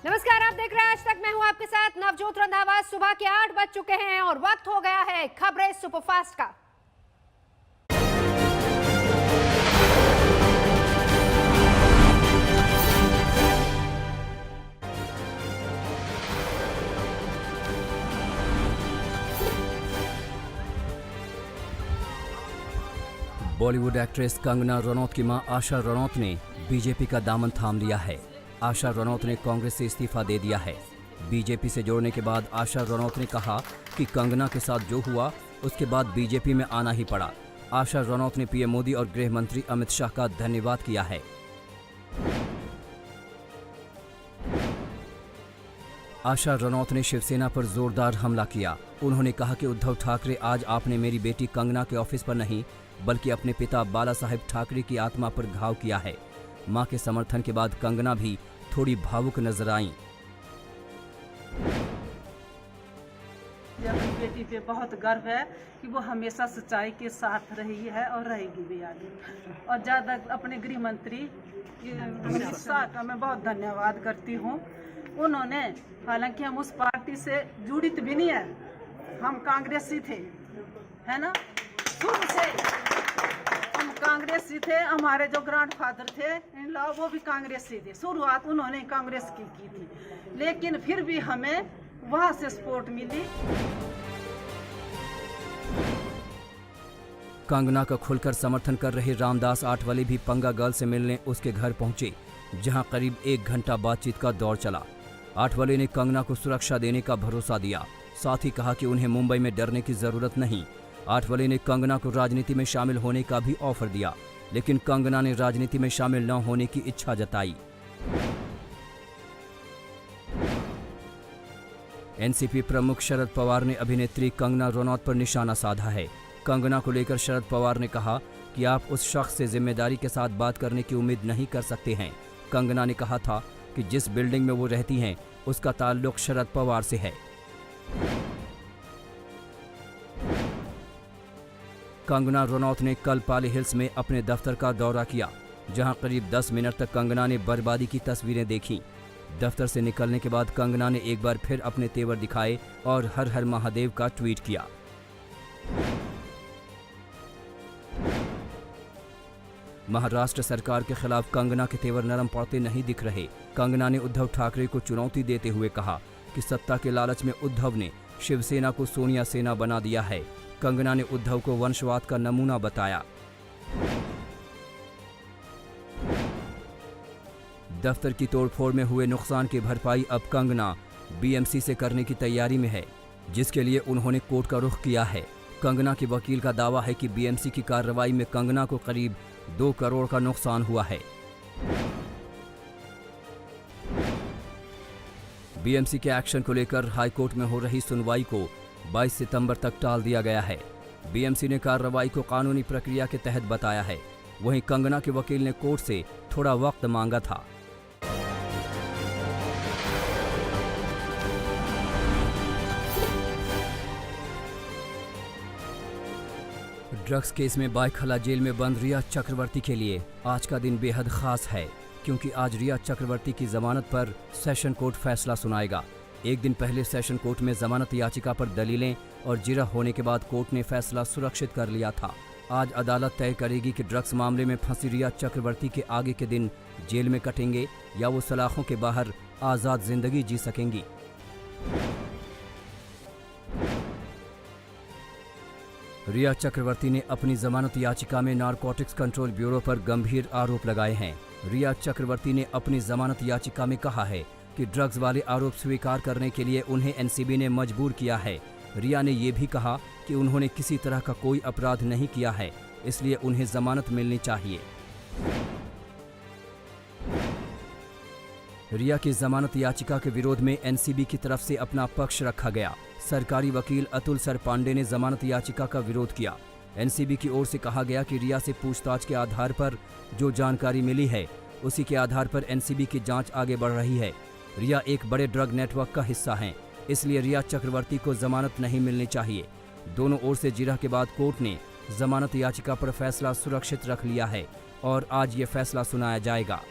नमस्कार, आप देख रहे हैं आज तक। मैं हूं आपके साथ नवजोत रंधावा। सुबह के 8 बज चुके हैं और वक्त हो गया है खबरें सुपरफास्ट का। बॉलीवुड एक्ट्रेस कंगना रनौत की मां आशा रनौत ने बीजेपी का दामन थाम लिया है। आशा रनौत ने कांग्रेस से इस्तीफा दे दिया है। बीजेपी से जोड़ने के बाद आशा रनौत ने कहा कि कंगना के साथ जो हुआ उसके बाद बीजेपी में आना ही पड़ा। आशा रनौत ने पीएम मोदी और गृह मंत्री अमित शाह का धन्यवाद किया है। आशा रनौत ने शिवसेना पर जोरदार हमला किया। उन्होंने कहा कि उद्धव ठाकरे, आज आपने मेरी बेटी कंगना के ऑफिस पर नहीं बल्कि अपने पिता बाला साहेब ठाकरे की आत्मा पर घाव किया है। मां के समर्थन के बाद कंगना भी थोड़ी भावुक नजर आईं। अपनी बेटी पे बहुत गर्व है कि वो हमेशा सच्चाई के साथ रही है और रहेगी भी आगे। और ज़्यादा अपने गृह मंत्री अमित शाह का मैं बहुत धन्यवाद करती हूँ। उन्होंने, हालांकि हम उस पार्टी से जुड़ित भी नहीं है, हम कांग्रेसी थे, है ना, शुरू से हम कांग्रेसी थे। हमारे जो ग्रैंडफादर थे इन लॉ वो भी कांग्रेसी थे। शुरुआत उन्होंने कांग्रेस की थी, लेकिन फिर भी हमें वहां से सपोर्ट मिली। कंगना का खुलकर समर्थन कर रहे रामदास आठवले भी पंगा गर्ल से मिलने उसके घर पहुंचे, जहां करीब 1 घंटा बातचीत का दौर चला। आठवले ने कंगना को सुरक्षा देने का भरोसा दिया, साथ ही कहा कि उन्हें मुंबई में डरने की जरूरत नहीं। आठवले ने कंगना को राजनीति में शामिल होने का भी ऑफर दिया, लेकिन कंगना ने राजनीति में शामिल न होने की इच्छा जताई। एनसीपी प्रमुख शरद पवार ने अभिनेत्री कंगना रनौत पर निशाना साधा है। कंगना को लेकर शरद पवार ने कहा कि आप उस शख्स से जिम्मेदारी के साथ बात करने की उम्मीद नहीं कर सकते हैं। कंगना ने कहा था कि जिस बिल्डिंग में वो रहती हैं उसका ताल्लुक शरद पवार से है। कंगना रनौत ने कल पाली हिल्स में अपने दफ्तर का दौरा किया, जहां करीब 10 मिनट तक कंगना ने बर्बादी की तस्वीरें देखीं। दफ्तर से निकलने के बाद कंगना ने एक बार फिर अपने तेवर दिखाए और हर हर महादेव का ट्वीट किया। महाराष्ट्र सरकार के खिलाफ कंगना के तेवर नरम पड़ते नहीं दिख रहे। कंगना ने उद्धव ठाकरे को चुनौती देते हुए कहा कि सत्ता के लालच में उद्धव ने शिवसेना को सोनिया सेना बना दिया है। कंगना ने उद्धव को वंशवाद का नमूना बताया। दफ्तर की तोड़फोड़ में हुए नुकसान की भरपाई अब कंगना बीएमसी से करने की तैयारी में है, जिसके लिए उन्होंने कोर्ट का रुख किया है। कंगना के वकील का दावा है कि बीएमसी की कार्रवाई में कंगना को करीब 2 करोड़ का नुकसान हुआ है। बीएमसी के एक्शन को लेकर हाईकोर्ट में हो रही सुनवाई को 22 सितंबर तक टाल दिया गया है। बीएमसी ने कार्रवाई को कानूनी प्रक्रिया के तहत बताया है। वहीं कंगना के वकील ने कोर्ट से थोड़ा वक्त मांगा था। ड्रग्स केस में बायखला जेल में बंद रिया चक्रवर्ती के लिए आज का दिन बेहद खास है, क्योंकि आज रिया चक्रवर्ती की जमानत पर सेशन कोर्ट फैसला सुनाएगा। एक दिन पहले सेशन कोर्ट में जमानत याचिका पर दलीलें और जिरह होने के बाद कोर्ट ने फैसला सुरक्षित कर लिया था। आज अदालत तय करेगी कि ड्रग्स मामले में फंसी रिया चक्रवर्ती के आगे के दिन जेल में कटेंगे या वो सलाखों के बाहर आज़ाद जिंदगी जी सकेंगी। रिया चक्रवर्ती ने अपनी जमानत याचिका में नारकोटिक्स कंट्रोल ब्यूरो पर गंभीर आरोप लगाए हैं। रिया चक्रवर्ती ने अपनी जमानत याचिका में कहा है कि ड्रग्स वाले आरोप स्वीकार करने के लिए उन्हें एनसीबी ने मजबूर किया है। रिया ने यह भी कहा कि उन्होंने किसी तरह का कोई अपराध नहीं किया है, इसलिए उन्हें जमानत मिलनी चाहिए। रिया की जमानत याचिका के विरोध में एनसीबी की तरफ से अपना पक्ष रखा गया। सरकारी वकील अतुल सर पांडे ने जमानत याचिका का विरोध किया। एनसीबी की ओर से कहा गया कि रिया से पूछताछ के आधार पर जो जानकारी मिली है उसी के आधार पर एनसीबी की जांच आगे बढ़ रही है। रिया एक बड़े ड्रग नेटवर्क का हिस्सा हैं, इसलिए रिया चक्रवर्ती को जमानत नहीं मिलनी चाहिए। दोनों ओर से जिरह के बाद कोर्ट ने जमानत याचिका पर फैसला सुरक्षित रख लिया है और आज ये फैसला सुनाया जाएगा।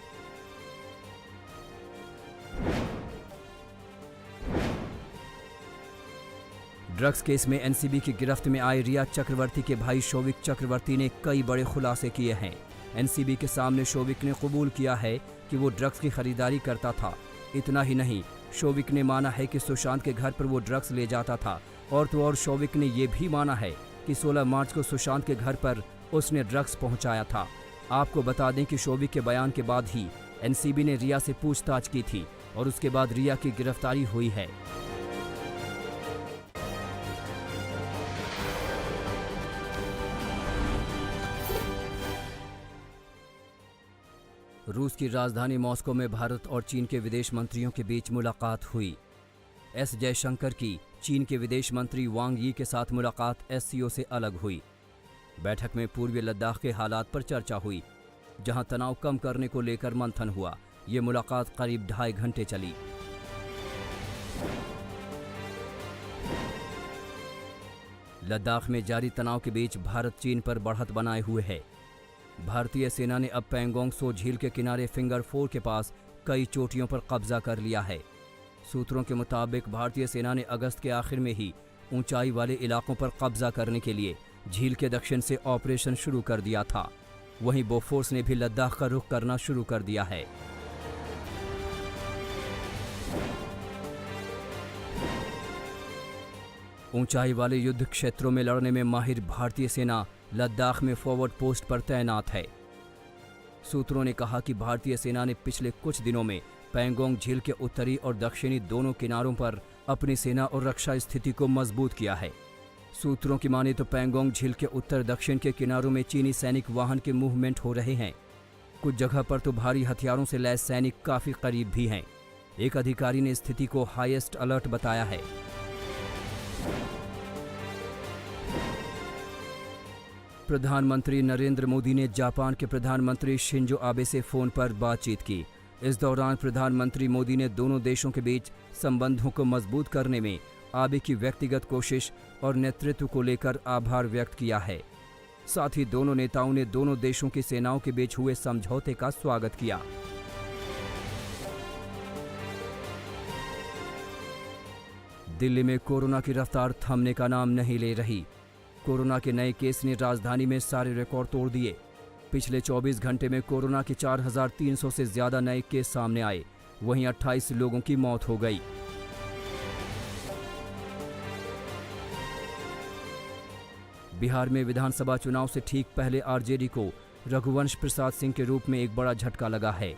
ड्रग्स केस में एनसीबी की गिरफ्त में आए रिया चक्रवर्ती के भाई शोविक चक्रवर्ती ने कई बड़े खुलासे किए हैं। एनसीबी के सामने शोविक ने कबूल किया है कि वो ड्रग्स की खरीदारी करता था। इतना ही नहीं, शोविक ने माना है कि सुशांत के घर पर वो ड्रग्स ले जाता था। और तो और शोविक ने ये भी माना है कि 16 मार्च को सुशांत के घर पर उसने ड्रग्स पहुंचाया था। आपको बता दें कि शोविक के बयान के बाद ही एनसीबी ने रिया से पूछताछ की थी और उसके बाद रिया की गिरफ्तारी हुई है। रूस की राजधानी मॉस्को में भारत और चीन के विदेश मंत्रियों के बीच मुलाकात हुई। एस जयशंकर की चीन के विदेश मंत्री वांग यी के साथ मुलाकात एससीओ से अलग हुई। बैठक में पूर्वी लद्दाख के हालात पर चर्चा हुई, जहां तनाव कम करने को लेकर मंथन हुआ। ये मुलाकात करीब 2.5 घंटे चली। लद्दाख में जारी तनाव के बीच भारत चीन पर बढ़त बनाए हुए है। भारतीय सेना ने अब पैंगोंग सो झील के किनारे फिंगर 4 के पास कई चोटियों पर कब्जा कर लिया है। सूत्रों के मुताबिक भारतीय सेना ने अगस्त के आखिर में ही ऊंचाई वाले इलाकों पर कब्जा करने के लिए झील के दक्षिण से ऑपरेशन शुरू कर दिया था। वहीं बोफोर्स ने भी लद्दाख का रुख करना शुरू कर दिया है। ऊंचाई वाले युद्ध क्षेत्रों में लड़ने में माहिर भारतीय सेना लद्दाख में फॉरवर्ड पोस्ट पर तैनात है। सूत्रों ने कहा कि भारतीय सेना ने पिछले कुछ दिनों में पैंगोंग झील के उत्तरी और दक्षिणी दोनों किनारों पर अपनी सेना और रक्षा स्थिति को मजबूत किया है। सूत्रों की माने तो पैंगोंग झील के उत्तर दक्षिण के किनारों में चीनी सैनिक वाहन के मूवमेंट हो रहे हैं। कुछ जगह पर तो भारी हथियारों से लैस सैनिक काफी करीब भी हैं। एक अधिकारी ने स्थिति को हाईएस्ट अलर्ट बताया है। प्रधानमंत्री नरेंद्र मोदी ने जापान के प्रधानमंत्री शिंजो आबे से फोन पर बातचीत की। इस दौरान प्रधानमंत्री मोदी ने दोनों देशों के बीच संबंधों को मजबूत करने में आबे की व्यक्तिगत कोशिश और नेतृत्व को लेकर आभार व्यक्त किया है। साथ ही दोनों नेताओं ने दोनों देशों की सेनाओं के बीच हुए समझौते का स्वागत किया। दिल्ली में कोरोना की रफ्तार थमने का नाम नहीं ले रही। कोरोना के नए केस ने राजधानी में सारे रिकॉर्ड तोड़ दिए। पिछले 24 घंटे में कोरोना के 4,300 से ज्यादा नए केस सामने आए। वहीं 28 लोगों की मौत हो गई। बिहार में विधानसभा चुनाव से ठीक पहले आरजेडी को रघुवंश प्रसाद सिंह के रूप में एक बड़ा झटका लगा है।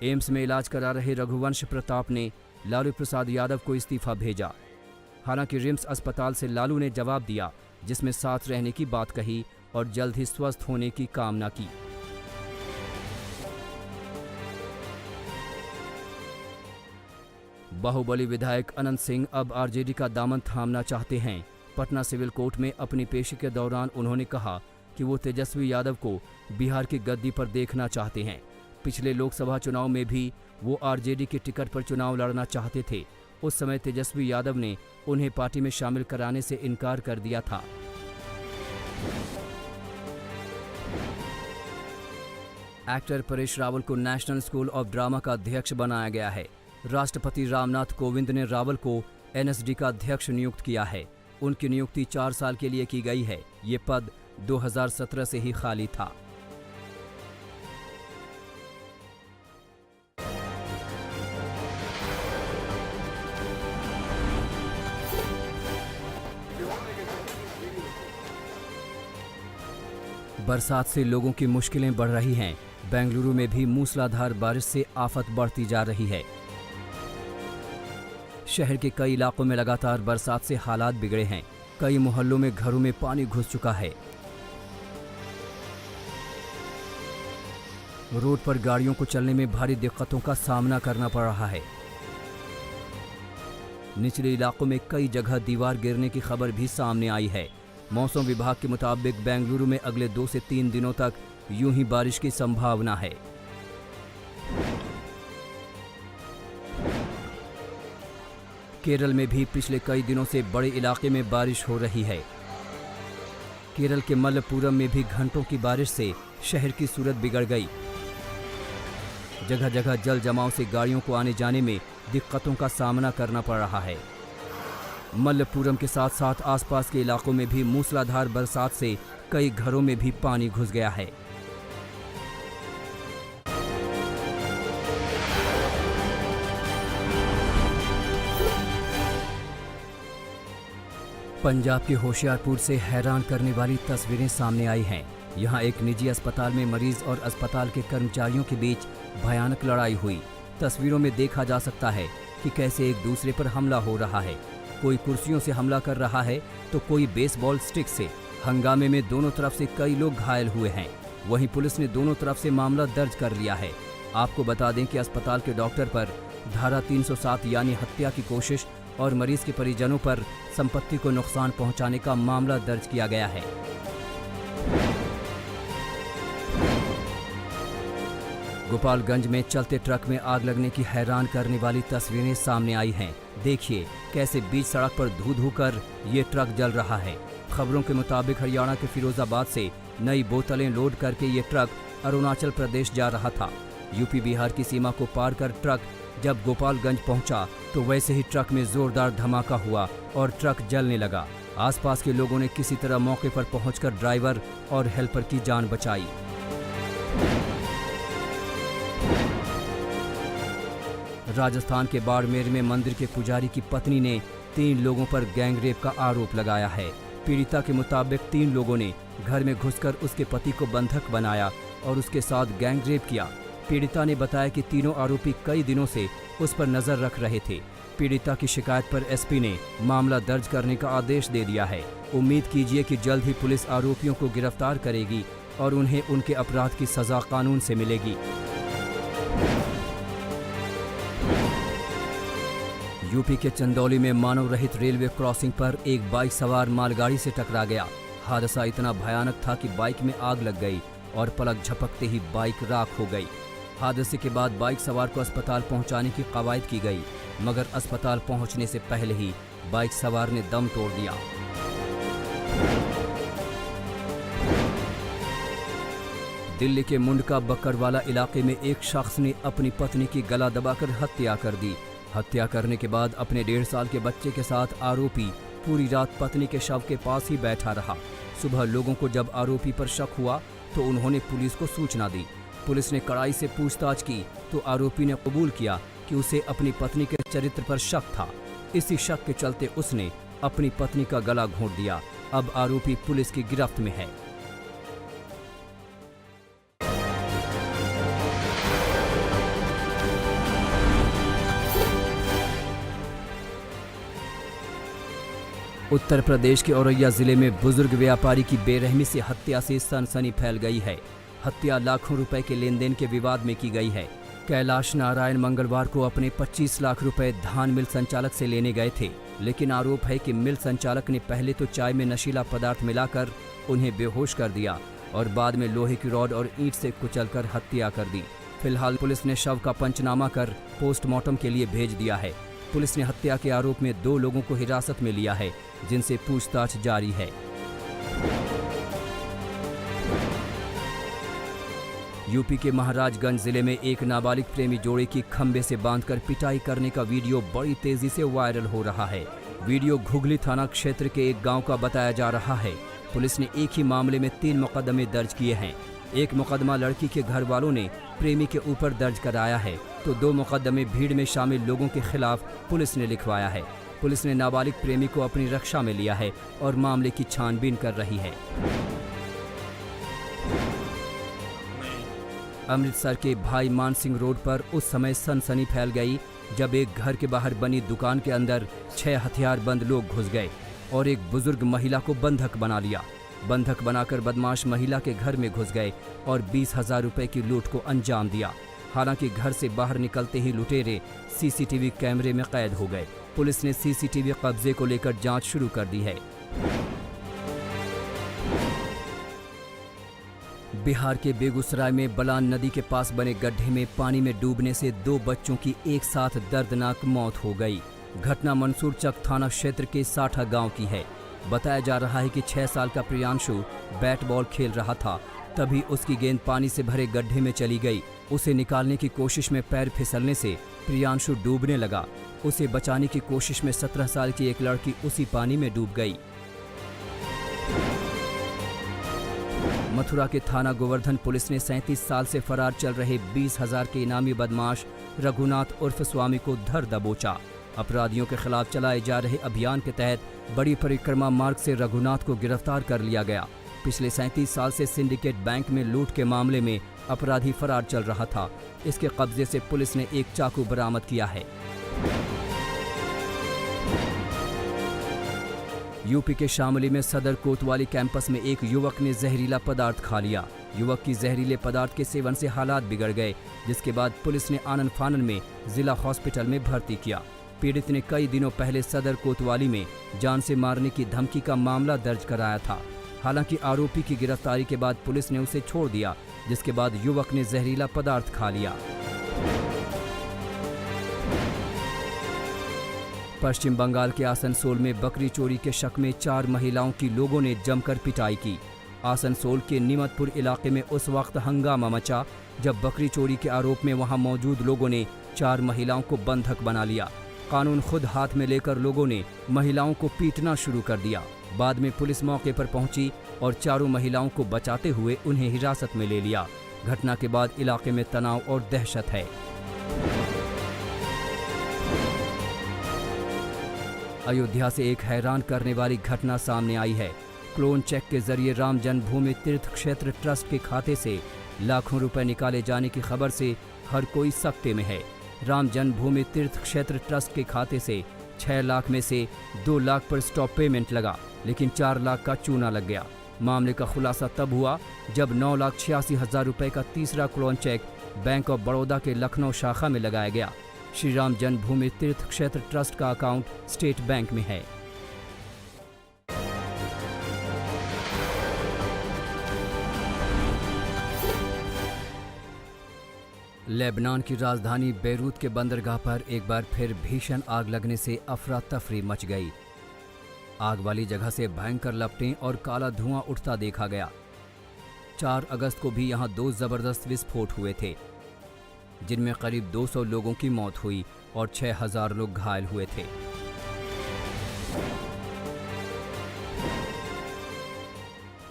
एम्स में इलाज करा रहे रघुवंश प्रताप ने लालू प्रसाद यादव को इस्तीफा भेजा। हालांकि रिम्स अस्पताल से लालू ने जवाब दिया, जिसमें साथ रहने की बात कही और जल्द ही स्वस्थ होने की कामना की। बाहुबली विधायक अनंत सिंह अब आरजेडी का दामन थामना चाहते हैं। पटना सिविल कोर्ट में अपनी पेशी के दौरान उन्होंने कहा कि वो तेजस्वी यादव को बिहार की गद्दी पर देखना चाहते हैं। पिछले लोकसभा चुनाव में भी वो आरजेडी के टिकट पर चुनाव लड़ना चाहते थे। उस समय तेजस्वी यादव ने उन्हें पार्टी में शामिल कराने से इनकार कर दिया था। एक्टर परेश रावल को नेशनल स्कूल ऑफ ड्रामा का अध्यक्ष बनाया गया है। राष्ट्रपति रामनाथ कोविंद ने रावल को एनएसडी का अध्यक्ष नियुक्त किया है। उनकी नियुक्ति 4 साल के लिए की गई है। ये पद 2017 से ही खाली था। बरसात से लोगों की मुश्किलें बढ़ रही हैं। बेंगलुरु में भी मूसलाधार बारिश से आफत बढ़ती जा रही है। शहर के कई इलाकों में लगातार बरसात से हालात बिगड़े हैं। कई मोहल्लों में घरों में पानी घुस चुका है। रोड पर गाड़ियों को चलने में भारी दिक्कतों का सामना करना पड़ रहा है। निचले इलाकों में कई जगह दीवार गिरने की खबर भी सामने आई है। मौसम विभाग के मुताबिक बेंगलुरु में अगले 2 से 3 दिनों तक यूं ही बारिश की संभावना है। केरल में भी पिछले कई दिनों से बड़े इलाके में बारिश हो रही है। केरल के मलप्पुरम में भी घंटों की बारिश से शहर की सूरत बिगड़ गई। जगह जगह जल जमाव से गाड़ियों को आने जाने में दिक्कतों का सामना करना पड़ रहा है। मल्लपुरम के साथ साथ आसपास के इलाकों में भी मूसलाधार बरसात से कई घरों में भी पानी घुस गया है। पंजाब के होशियारपुर से हैरान करने वाली तस्वीरें सामने आई हैं। यहाँ एक निजी अस्पताल में मरीज और अस्पताल के कर्मचारियों के बीच भयानक लड़ाई हुई। तस्वीरों में देखा जा सकता है कि कैसे एक दूसरे पर हमला हो रहा है। कोई कुर्सियों से हमला कर रहा है तो कोई बेसबॉल स्टिक से। हंगामे में दोनों तरफ से कई लोग घायल हुए हैं। वहीं पुलिस ने दोनों तरफ से मामला दर्ज कर लिया है। आपको बता दें कि अस्पताल के डॉक्टर पर धारा 307 यानी हत्या की कोशिश और मरीज के परिजनों पर संपत्ति को नुकसान पहुंचाने का मामला दर्ज किया गया है। गोपालगंज में चलते ट्रक में आग लगने की हैरान करने वाली तस्वीरें सामने आई हैं। देखिए कैसे बीच सड़क पर धू धू कर ये ट्रक जल रहा है। खबरों के मुताबिक हरियाणा के फिरोजाबाद से नई बोतलें लोड करके ये ट्रक अरुणाचल प्रदेश जा रहा था। यूपी बिहार की सीमा को पार कर ट्रक जब गोपालगंज पहुंचा तो वैसे ही ट्रक में जोरदार धमाका हुआ और ट्रक जलने लगा। आसपास के लोगों ने किसी तरह मौके पर पहुंचकर ड्राइवर और हेल्पर की जान बचाई। राजस्थान के बाड़मेर में मंदिर के पुजारी की पत्नी ने 3 लोगों पर गैंगरेप का आरोप लगाया है। पीड़िता के मुताबिक 3 लोगों ने घर में घुसकर उसके पति को बंधक बनाया और उसके साथ गैंगरेप किया। पीड़िता ने बताया कि तीनों आरोपी कई दिनों से उस पर नजर रख रहे थे। पीड़िता की शिकायत पर एसपी ने मामला दर्ज करने का आदेश दे दिया है। उम्मीद कीजिए कि जल्द ही पुलिस आरोपियों को गिरफ्तार करेगी और उन्हें उनके अपराध की सजा कानून से मिलेगी। यूपी के चंदौली में मानव रहित रेलवे क्रॉसिंग पर एक बाइक सवार मालगाड़ी से टकरा गया। हादसा इतना भयानक था कि बाइक में आग लग गई और पलक झपकते ही बाइक राख हो गई। हादसे के बाद बाइक सवार को अस्पताल पहुंचाने की कवायद की गई, मगर अस्पताल पहुंचने से पहले ही बाइक सवार ने दम तोड़ दिया। दिल्ली के मुंडका बकरवाला इलाके में एक शख्स ने अपनी पत्नी की गला दबाकर हत्या कर दी। हत्या करने के बाद अपने 1.5 साल के बच्चे के साथ आरोपी पूरी रात पत्नी के शव के पास ही बैठा रहा। सुबह लोगों को जब आरोपी पर शक हुआ तो उन्होंने पुलिस को सूचना दी। पुलिस ने कड़ाई से पूछताछ की तो आरोपी ने कबूल किया कि उसे अपनी पत्नी के चरित्र पर शक था। इसी शक के चलते उसने अपनी पत्नी का गला घोंट दिया। अब आरोपी पुलिस की गिरफ्त में है। उत्तर प्रदेश के औरैया जिले में बुजुर्ग व्यापारी की बेरहमी से हत्या से सनसनी फैल गई है। हत्या लाखों रुपए के लेन देन के विवाद में की गई है। कैलाश नारायण मंगलवार को अपने 25 लाख रुपए धान मिल संचालक से लेने गए थे, लेकिन आरोप है कि मिल संचालक ने पहले तो चाय में नशीला पदार्थ मिलाकर उन्हें बेहोश कर दिया और बाद में लोहे की रॉड और ईंट से कुचलकर हत्या कर दी। फिलहाल पुलिस ने शव का पंचनामा कर पोस्टमार्टम के लिए भेज दिया है। पुलिस ने हत्या के आरोप में 2 लोगों को हिरासत में लिया है, जिनसे पूछताछ जारी है। यूपी के महाराजगंज जिले में एक नाबालिग प्रेमी जोड़े की खंबे से बांधकर पिटाई करने का वीडियो बड़ी तेजी से वायरल हो रहा है। वीडियो घुघली थाना क्षेत्र के एक गांव का बताया जा रहा है। पुलिस ने एक ही मामले में 3 मुकदमे दर्ज किए हैं। एक मुकदमा लड़की के घर वालों ने प्रेमी के ऊपर दर्ज कराया है, तो 2 मुकदमे भीड़ में शामिल लोगों के खिलाफ पुलिस ने लिखवाया है। पुलिस ने नाबालिग प्रेमी को अपनी रक्षा में लिया है और मामले की छानबीन कर रही है। अमृतसर के भाई मान सिंह रोड पर उस समय सनसनी फैल गई जब एक घर के बाहर बनी दुकान के अंदर 6 हथियारबंद लोग घुस गए और एक बुजुर्ग महिला को बंधक बना लिया। बंधक बनाकर बदमाश महिला के घर में घुस गए और 20,000 रुपए की लूट को अंजाम दिया। हालांकि घर से बाहर निकलते ही लुटेरे सीसीटीवी कैमरे में कैद हो गए। पुलिस ने सीसीटीवी कब्जे को लेकर जांच शुरू कर दी है। बिहार के बेगूसराय में बलान नदी के पास बने गड्ढे में पानी में डूबने से 2 बच्चों की एक साथ दर्दनाक मौत हो गई। घटना मंसूरचक थाना क्षेत्र के साठा गांव की है। बताया जा रहा है कि 6 साल का प्रियांशु बैट बॉल खेल रहा था तभी उसकी गेंद पानी से भरे गड्ढे में चली गई। उसे निकालने की कोशिश में पैर फिसलने से प्रियांशु डूबने लगा। उसे बचाने की कोशिश में 17 साल की एक लड़की उसी पानी में डूब गई। मथुरा के थाना गोवर्धन पुलिस ने 37 साल से फरार चल रहे 20,000 के इनामी बदमाश रघुनाथ उर्फ स्वामी को धर दबोचा। अपराधियों के खिलाफ चलाए जा रहे अभियान के तहत बड़ी परिक्रमा मार्ग से रघुनाथ को गिरफ्तार कर लिया गया। पिछले 37 साल से सिंडिकेट बैंक में लूट के मामले में अपराधी फरार चल रहा था। इसके कब्जे से पुलिस ने एक चाकू बरामद किया है। यूपी के शामली में सदर कोतवाली कैंपस में एक युवक ने जहरीला पदार्थ खा लिया। युवक की जहरीले पदार्थ के सेवन से हालात बिगड़ गए, जिसके बाद पुलिस ने आनन फानन में जिला हॉस्पिटल में भर्ती किया। पीड़ित ने कई दिनों पहले सदर कोतवाली में जान से मारने की धमकी का मामला दर्ज कराया था। हालांकि आरोपी की गिरफ्तारी के बाद पुलिस ने उसे छोड़ दिया, जिसके बाद युवक ने जहरीला पदार्थ खा लिया। पश्चिम बंगाल के आसनसोल में बकरी चोरी के शक में 4 महिलाओं की लोगों ने जमकर पिटाई की। आसनसोल के निमतपुर इलाके में उस वक्त हंगामा मचा जब बकरी चोरी के आरोप में वहां मौजूद लोगों ने 4 महिलाओं को बंधक बना लिया। कानून खुद हाथ में लेकर लोगों ने महिलाओं को पीटना शुरू कर दिया। बाद में पुलिस मौके पर पहुंची और चारों महिलाओं को बचाते हुए उन्हें हिरासत में ले लिया। घटना के बाद इलाके में तनाव और दहशत है। अयोध्या से एक हैरान करने वाली घटना सामने आई है। क्लोन चेक के जरिए राम जन्मभूमि तीर्थ क्षेत्र ट्रस्ट के खाते से लाखों रुपए निकाले जाने की खबर से हर कोई सकते में है। राम जन्मभूमि तीर्थ क्षेत्र ट्रस्ट के खाते से 6 लाख में से 2 लाख पर स्टॉप पेमेंट लगा, लेकिन 4 लाख का चूना लग गया। मामले का खुलासा तब हुआ जब 9,86,000 रुपए का तीसरा clone cheque bank of Baroda के लखनऊ शाखा में लगाया गया। श्री राम जन्मभूमि तीर्थ क्षेत्र ट्रस्ट का अकाउंट स्टेट बैंक में है। लेबनान की राजधानी बेरूत के बंदरगाह पर एक बार फिर भीषण आग लगने से अफरा तफरी मच गई। आग वाली जगह से भयंकर लपटें और काला धुआं उठता देखा गया। 4 अगस्त को भी यहां 2 जबरदस्त विस्फोट हुए थे, जिनमें करीब 200 लोगों की मौत हुई और 6,000 लोग घायल हुए थे।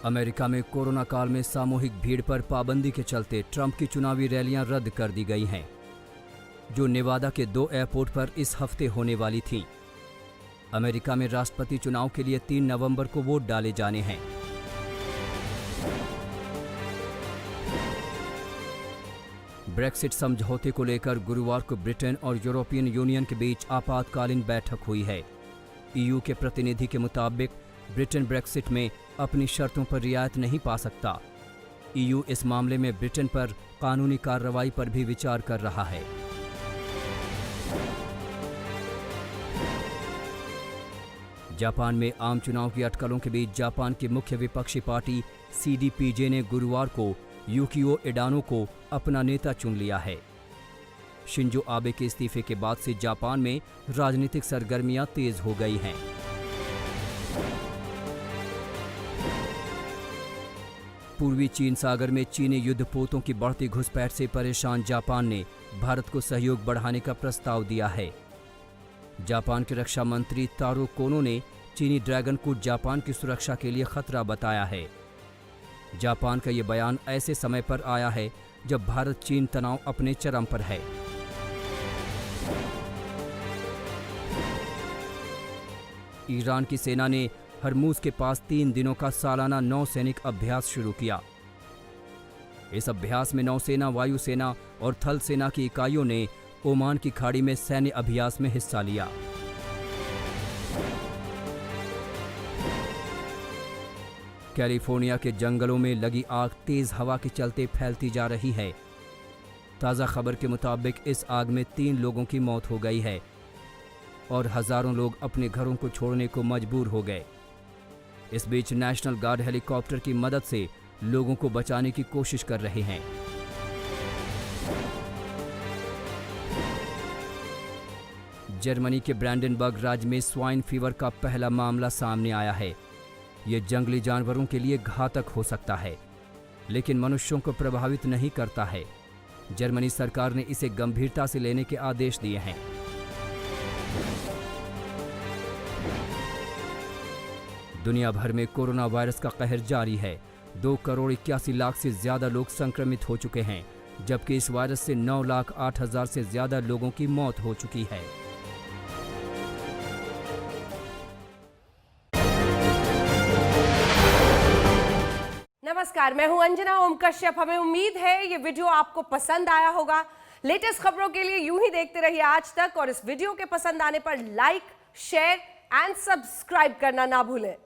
अमेरिका में कोरोना काल में सामूहिक भीड़ पर पाबंदी के चलते ट्रंप की चुनावी रैलियां रद्द कर दी गई हैं, जो नेवादा के 2 एयरपोर्ट पर इस हफ्ते होने वाली थीं। अमेरिका में राष्ट्रपति चुनाव के लिए 3 नवंबर को वोट डाले जाने हैं। ब्रेक्सिट समझौते को लेकर गुरुवार को ब्रिटेन और यूरोपियन यूनियन के बीच आपातकालीन बैठक हुई है। ईयू के प्रतिनिधि के मुताबिक ब्रिटेन ब्रेक्सिट में अपनी शर्तों पर रियायत नहीं पा सकता। ईयू इस मामले में ब्रिटेन पर कानूनी कार्रवाई पर भी विचार कर रहा है। जापान में आम चुनाव की अटकलों के बीच जापान की मुख्य विपक्षी पार्टी सीडीपीजे ने गुरुवार को यूकियो एडानो को अपना नेता चुन लिया है। शिंजो आबे के इस्तीफे के बाद से जापान में राजनीतिक सरगर्मियां तेज हो गई हैं। पूर्वी चीन सागर में चीनी युद्धपोतों की बढ़ती घुसपैठ से परेशान जापान ने भारत को सहयोग बढ़ाने का प्रस्ताव दिया है। जापान के रक्षा मंत्री तारो कोनो ने चीनी ड्रैगन को जापान की सुरक्षा के लिए खतरा बताया है। जापान का ये बयान ऐसे समय पर आया है जब भारत चीन तनाव अपने चरम पर है। ईरान की सेना ने हरमुज के पास 3 दिनों का सालाना नौसैनिक अभ्यास शुरू किया। इस अभ्यास में नौसेना, वायुसेना और थल सेना की इकाइयों ने ओमान की खाड़ी में सैन्य अभ्यास में हिस्सा लिया। कैलिफोर्निया के जंगलों में लगी आग तेज हवा के चलते फैलती जा रही है। ताज़ा खबर के मुताबिक इस आग में 3 लोगों की मौत हो गई है और हजारों लोग अपने घरों को छोड़ने को मजबूर हो गए। इस बीच नेशनल गार्ड हेलीकॉप्टर की मदद से लोगों को बचाने की कोशिश कर रहे हैं। जर्मनी के ब्रांडेनबर्ग राज्य में स्वाइन फीवर का पहला मामला सामने आया है। ये जंगली जानवरों के लिए घातक हो सकता है। लेकिन मनुष्यों को प्रभावित नहीं करता है। जर्मनी सरकार ने इसे गंभीरता से लेने के आदेश दिए हैं। दुनिया भर में कोरोना वायरस का कहर जारी है। 2,81,00,000 से ज्यादा लोग संक्रमित हो चुके हैं, जबकि इस वायरस से 9,08,000 से ज्यादा लोगों की मौत हो चुकी है। नमस्कार, मैं हूं अंजना ओम कश्यप। हमें उम्मीद है ये वीडियो आपको पसंद आया होगा। लेटेस्ट खबरों के लिए यूं ही देखते रहिए आज तक, और इस वीडियो के पसंद आने पर लाइक, शेयर एंड सब्सक्राइब करना ना भूलें।